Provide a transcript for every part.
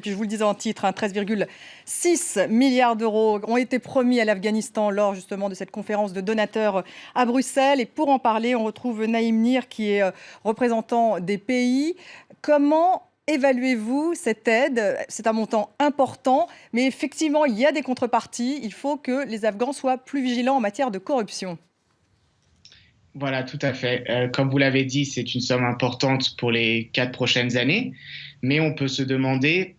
puis je vous le disais en titre, 13,6 milliards d'euros ont été promis à l'Afghanistan lors justement de cette conférence de donateurs à Bruxelles. Et pour en parler, on retrouve Naïm Nir qui est représentant des pays. Comment évaluez-vous cette aide? C'est un montant important, mais effectivement, il y a des contreparties. Il faut que les Afghans soient plus vigilants en matière de corruption. Voilà, tout à fait. Comme vous l'avez dit, c'est une somme importante pour les 4 prochaines années, mais on peut se demander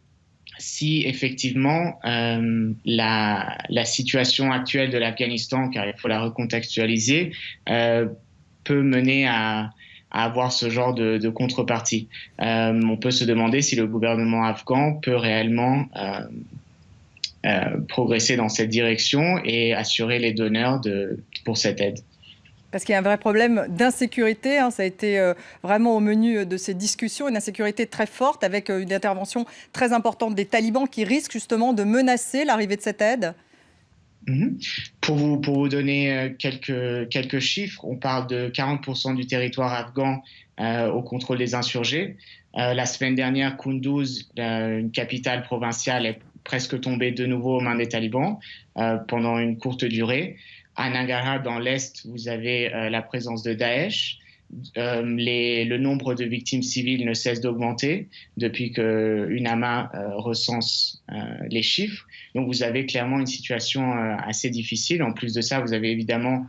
si effectivement la situation actuelle de l'Afghanistan, car il faut la recontextualiser, peut mener à avoir ce genre de contrepartie. On peut se demander si le gouvernement afghan peut réellement progresser dans cette direction et assurer les donneurs pour cette aide. Parce qu'il y a un vrai problème d'insécurité, ça a été vraiment au menu de ces discussions, une insécurité très forte avec une intervention très importante des talibans qui risquent justement de menacer l'arrivée de cette aide. Pour vous donner quelques chiffres, on parle de 40% du territoire afghan au contrôle des insurgés. La semaine dernière, Kunduz, une capitale provinciale, est presque tombée de nouveau aux mains des talibans pendant une courte durée. À Nangarhar, dans l'Est, vous avez la présence de Daesh. Le nombre de victimes civiles ne cesse d'augmenter depuis que UNAMA recense les chiffres. Donc vous avez clairement une situation assez difficile. En plus de ça, vous avez évidemment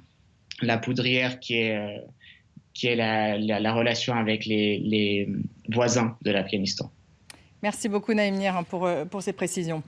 la poudrière qui est la relation avec les voisins de l'Afghanistan. Merci beaucoup Naïm Nir pour ces précisions.